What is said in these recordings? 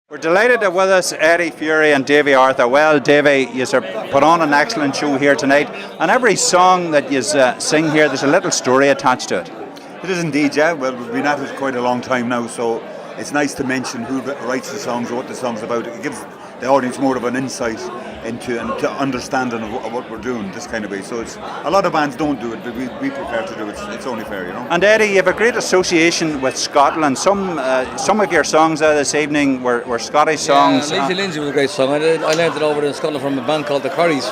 We're delighted to with us Eddie Fureys and Davey Athur. Well, Davey, you put on an excellent show here tonight, and every song that you sing here, there's a little story attached to it. It is indeed, yeah. Well, we've been at it quite a long time now, so it's nice to mention who writes the songs or what the song's about. It gives the audience more of an insight into and to understanding of what we're doing this kind of way. So it's a lot of bands don't do it, but we prefer to do it. It's only fair, you know. And Eddie, you have a great association with Scotland. Some of your songs this evening were Scottish songs. Yeah, Lazy Lindsay was a great song. I learned it over in Scotland from a band called the Curries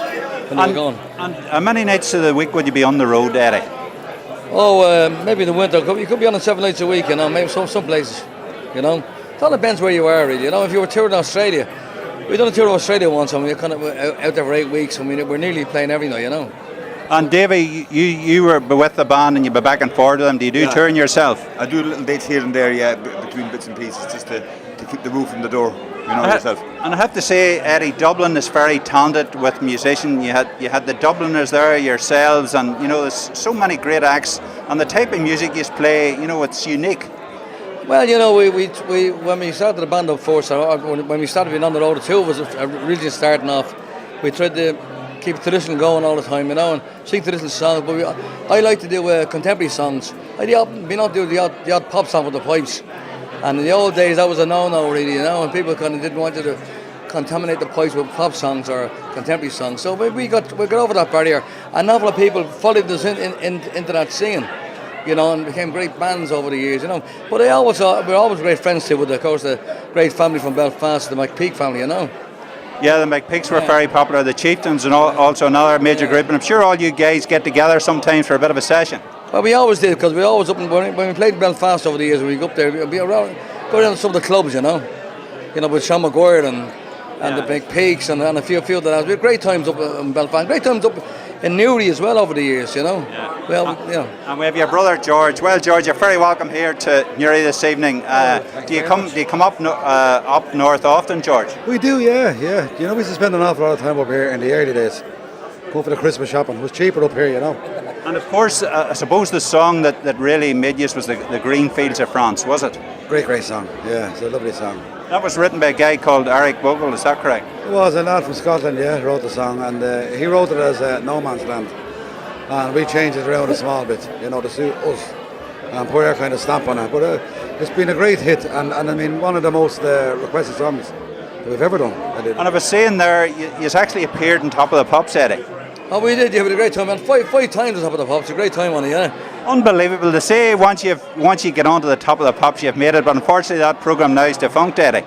when they were gone. And how many nights of the week would you be on the road, Eddie? Oh, maybe in the winter. You could be on it 7 nights a week, you know, maybe some places, you know. It all depends where you are, really, you know. If you were touring Australia, we done a tour of Australia once, and we were kind of out there for 8 weeks, and we're nearly playing every night, you know. And Davey, you were with the band and you be back and forth with them. Do you do touring yourself? I do little dates here and there, yeah, between bits and pieces, just to keep the roof from the door, you know, yourself. And I have to say, Eddie, Dublin is very talented with musicians. You had the Dubliners there, yourselves, and you know, there's so many great acts. And the type of music you play, you know, it's unique. Well, you know, we when we started the band up first, when we started being on the road, the two of us originally starting off, we tried to keep tradition going all the time, you know, and sing traditional songs. But I like to do contemporary songs. I'd been out to do the odd pop song with the pipes. And in the old days, that was a no-no, really, you know, and people kind of didn't want you to contaminate the pipes with pop songs or contemporary songs. So we got over that barrier. An awful lot of people followed us into that scene, you know, and became great bands over the years, you know. But we're always great friends too, with, of course, the great family from Belfast, the McPeak family, you know. Yeah, the McPeaks were very popular. The Chieftains and also another major group. And I'm sure all you guys get together sometimes for a bit of a session. Well, we always did, because we always when we played Belfast over the years, when we go up there, we'd go around some of the clubs, you know, with Sean Maguire and the McPeaks and a few of that. We had great times up in Belfast, great times up in Newry as well over the years, you know. Yeah. Well, you know. And we have your brother George. Well, George, you're very welcome here to Newry this evening. Do you come up north often, George? We do, yeah. You know, we used to spend an awful lot of time up here in the early days, going for the Christmas shopping. It was cheaper up here, you know. And of course, I suppose the song that really made you was the Green Fields of France, was it? Great song. Yeah, it's a lovely song. That was written by a guy called Eric Bogle, is that correct? It was a lad from Scotland, yeah, wrote the song, and he wrote it as No Man's Land, and we changed it around a small bit, you know, to suit us, and put our kind of stamp on it. But it's been a great hit, and I mean, one of the most requested songs that we've ever done. And I was saying there, you actually appeared on Top of the Pops, Eddie. Oh, we did, yeah, we had a great time, and five times on Top of the Pops, a great time on it, yeah. Unbelievable to say, once you get onto the Top of the Pops, you've made it, but unfortunately that programme now is defunct, Eddie.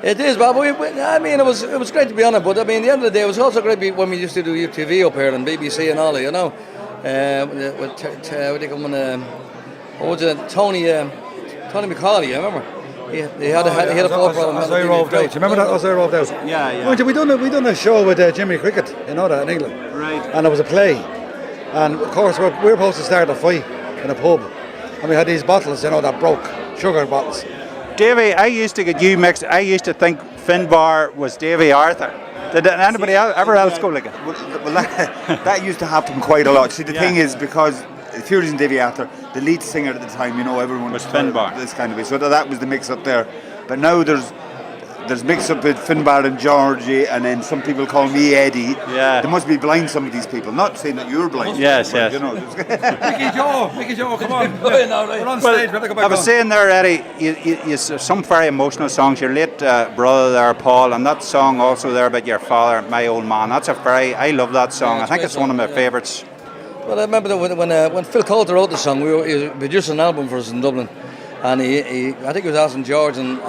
It is, but I mean, it was great to be on it, but I mean, at the end of the day, it was also great when we used to do UTV up here and BBC and all that, you know. What was it, Tony McCauley, I remember. He had a program. As I roved out. Do you remember that? As I roved out? Yeah. Well, we done a show with Jimmy Cricket, you know that, in England. Right. And it was a play. And of course, we were supposed to start a fight in a pub. And we had these bottles, you know, that broke, sugar bottles. Davey, I used to get you mixed. I used to think Finbar was Davey Athur. Did anybody ever else go like it? Well, that used to happen quite a lot. See, the thing is, because Fureys and Davey Athur, the lead singer at the time, you know, everyone was Finbar. This kind of way. So that was the mix-up there. But now there's mix-up with Finbar and Georgie, and then some people call me Eddie. Yeah. They must be blind, some of these people. Not saying that you're blind. Yes. You know, Mickey Joe, come on. We're on stage, better go back I was saying there, Eddie, you some very emotional songs. Your late brother there, Paul, and that song also there about your father, My Old Man. I love that song. I think it's one of my favourites. Well, I remember when Phil Coulter wrote the song, he produced an album for us in Dublin, and I think he was asking George and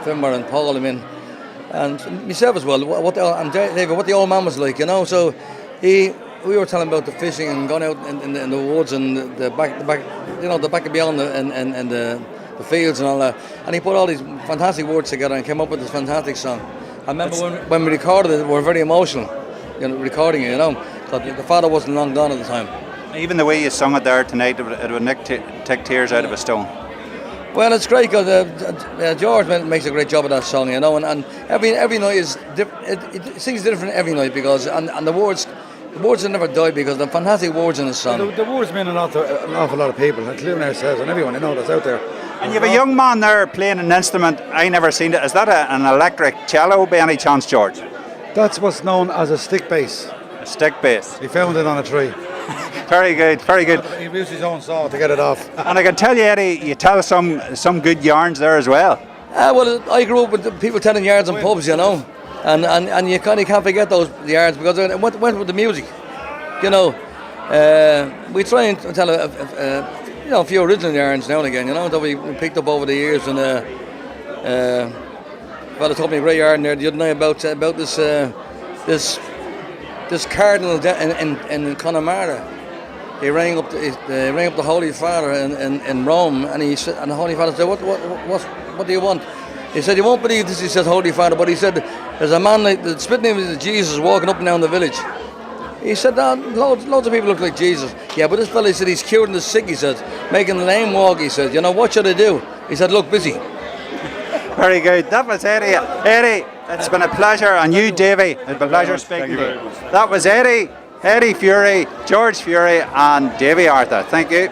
Finbar and Paul in, and myself as well, and David, what the old man was like, you know. So we were telling about the fishing and going out in the woods and the back, you know, the back and beyond and the fields and all that. And he put all these fantastic words together and came up with this fantastic song. I remember when we recorded it, we were very emotional, you know, recording it, you know. The father wasn't long gone at the time. Even the way you sung it there tonight, it would take tears out of a stone. Well, it's great because George makes a great job of that song, you know, and every night is different. It sings different every night because and the words The words have never died because they're fantastic words in the song. The words mean an awful lot of people, including ourselves and everyone that's out there. And you have a young man there playing an instrument. I never seen it. Is that an electric cello by any chance, George? That's what's known as a stick bass. A stick bass. He found it on a tree. Very good, very good. He used his own saw to get it off. And I can tell you, Eddie, you tell some good yarns there as well. Well, I grew up with the people telling yards in pubs, you know, and you kind of can't forget those yards because it went with the music, you know. We try and tell a few original yarns now and again, you know, that we picked up over the years. And well, told me a great yarn there the other night about this cardinal in Connemara. He rang up the Holy Father in Rome, and he said, and the Holy Father said, "What do you want?" He said, "You won't believe this." He said, "Holy Father," but he said, "There's a man like the spit name is Jesus walking up and down the village." He said, loads of people look like Jesus. Yeah, but this fella, he said, he's curing the sick, he said, making the lame walk, he said. You know, what should I do? He said, look busy. Very good. That was Eddie. Eddie, it's been a pleasure. And you, Davey, it's been a pleasure speaking to you. That was Eddie Furey, George Furey and Davey Athur. Thank you.